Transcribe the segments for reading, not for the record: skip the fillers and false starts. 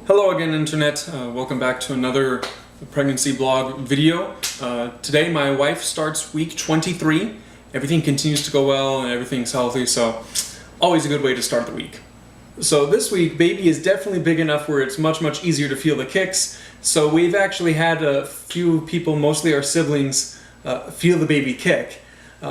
Hello again, Internet. Welcome back to another pregnancy blog video. Today my wife starts week 23. Everything continues to go well and everything's healthy, so always a good way to start the week. So this week, baby is definitely big enough where it's much easier to feel the kicks. So we've actually had a few people, mostly our siblings, feel the baby kick.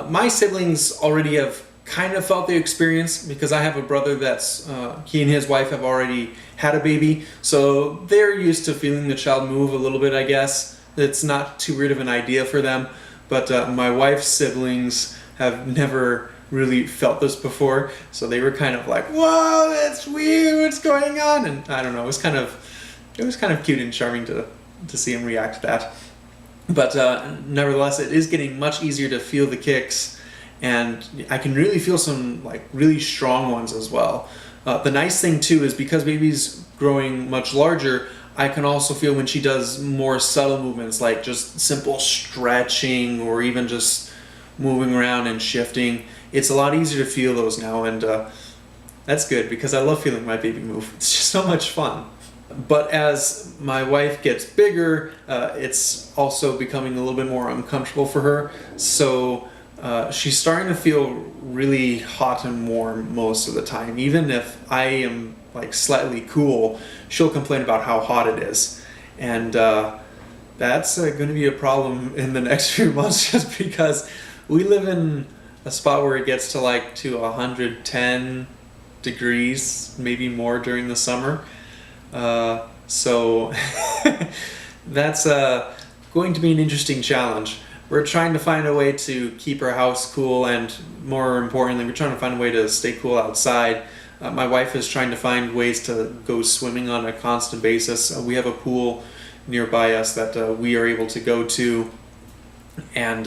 My siblings already have kind of felt the experience because I have a brother that's, he and his wife have already had a baby, so they're used to feeling the child move a little bit, I guess. It's not too weird of an idea for them, but my wife's siblings have never really felt this before, so they were kind of like, whoa, that's weird, what's going on? And I don't know, it was kind of cute and charming to see him react to that. But nevertheless, it is getting much easier to feel the kicks, and I can really feel some like really strong ones as well. The nice thing too is because baby's growing much larger, I can also feel when she does more subtle movements, like just simple stretching or even just moving around and shifting. It's a lot easier to feel those now, and that's good because I love feeling my baby move. It's just so much fun. But as my wife gets bigger, it's also becoming a little bit more uncomfortable for her. So she's starting to feel really hot and warm most of the time. Even if I am like slightly cool, she'll complain about how hot it is. And that's going to be a problem in the next few months just because we live in a spot where it gets to 110 degrees, maybe more during the summer. So that's going to be an interesting challenge. We're trying to find a way to keep our house cool, and more importantly, we're trying to find a way to stay cool outside. My wife is trying to find ways to go swimming on a constant basis. We have a pool nearby us that we are able to go to and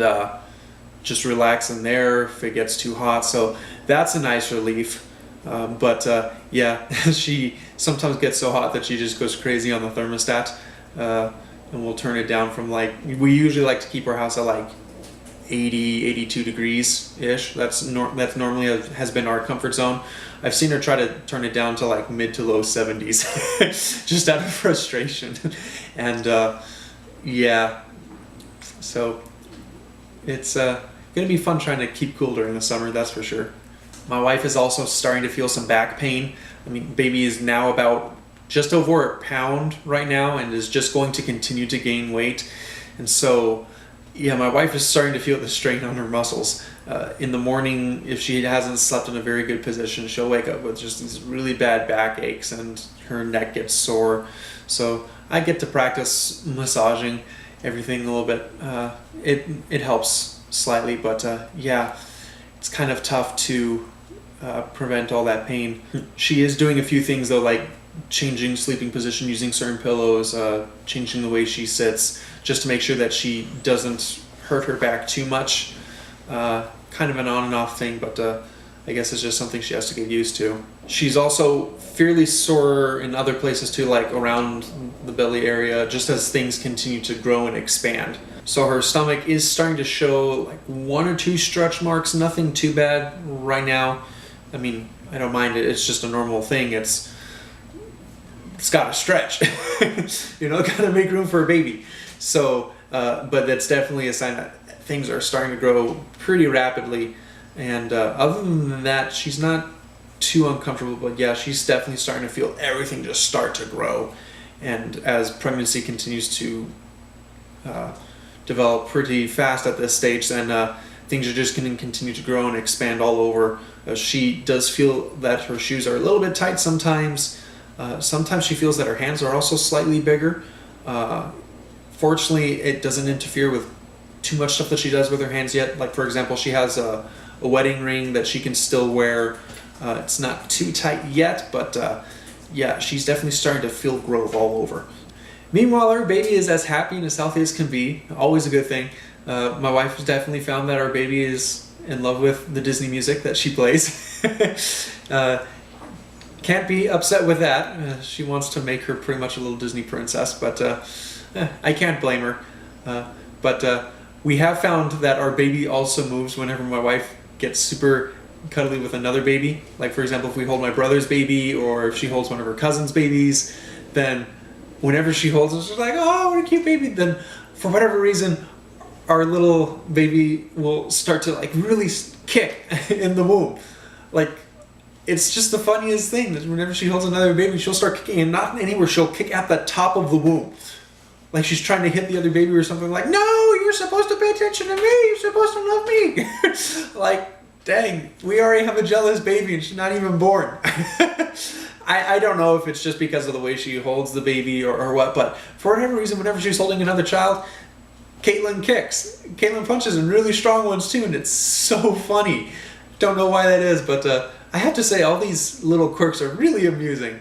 just relax in there if it gets too hot. So that's a nice relief. But yeah, she sometimes gets so hot that she just goes crazy on the thermostat. And we'll turn it down from we usually like to keep our house at 80, 82 degrees ish. That's normally has been our comfort zone. I've seen her try to turn it down to mid to low 70s just out of frustration. And yeah, so it's gonna be fun trying to keep cool during the summer, that's for sure. My wife is also starting to feel some back pain. I mean, baby is now about just over a pound right now and is just going to continue to gain weight. And so, yeah, my wife is starting to feel the strain on her muscles. In the morning, if she hasn't slept in a very good position, she'll wake up with just these really bad back aches and her neck gets sore. So I get to practice massaging everything a little bit. It helps slightly, but yeah, it's kind of tough to prevent all that pain. She is doing a few things though, like changing sleeping position, using certain pillows, changing the way she sits, just to make sure that she doesn't hurt her back too much. Kind of an on and off thing, but I guess it's just something she has to get used to. She's also fairly sore in other places too, like around the belly area, just as things continue to grow and expand. So her stomach is starting to show one or two stretch marks, nothing too bad right now. I mean, I don't mind it, it's just a normal thing. It's got to stretch, got to make room for a baby. So, but that's definitely a sign that things are starting to grow pretty rapidly. And other than that, she's not too uncomfortable, but yeah, she's definitely starting to feel everything just start to grow. And as pregnancy continues to develop pretty fast at this stage, then things are just going to continue to grow and expand all over. She does feel that her shoes are a little bit tight sometimes. Sometimes she feels that her hands are also slightly bigger. Fortunately, it doesn't interfere with too much stuff that she does with her hands yet. Like, for example, she has a wedding ring that she can still wear. It's not too tight yet, but yeah, she's definitely starting to feel growth all over. Meanwhile, our baby is as happy and as healthy as can be. Always a good thing. My wife has definitely found that our baby is in love with the Disney music that she plays. Can't be upset with that. She wants to make her pretty much a little Disney princess, but I can't blame her. But we have found that our baby also moves whenever my wife gets super cuddly with another baby. Like, for example, if we hold my brother's baby or if she holds one of her cousin's babies, then whenever she holds us, she's like, oh, what a cute baby. Then for whatever reason, our little baby will start to like really kick in the womb. Like, it's just the funniest thing that whenever she holds another baby, she'll start kicking, and not anywhere, she'll kick at the top of the womb. Like she's trying to hit the other baby or something. Like, no, you're supposed to pay attention to me. You're supposed to love me. Like, dang, we already have a jealous baby and she's not even born. I don't know if it's just because of the way she holds the baby or what, but for whatever reason, whenever she's holding another child, Caitlin kicks. Caitlin punches, and really strong ones too, and it's so funny. Don't know why that is, but I have to say all these little quirks are really amusing.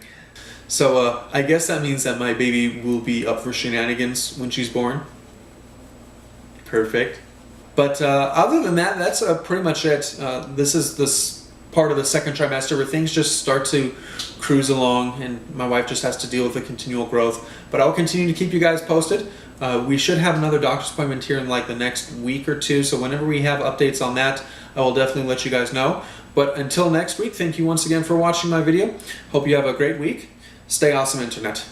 So I guess that means that my baby will be up for shenanigans when she's born. Perfect. But other than that, that's pretty much it. This is this part of the second trimester where things just start to cruise along, and my wife just has to deal with the continual growth. But I'll continue to keep you guys posted. We should have another doctor's appointment here in like the next week or two, so whenever we have updates on that, I will definitely let you guys know. But until next week, thank you once again for watching my video. Hope you have a great week. Stay awesome, Internet.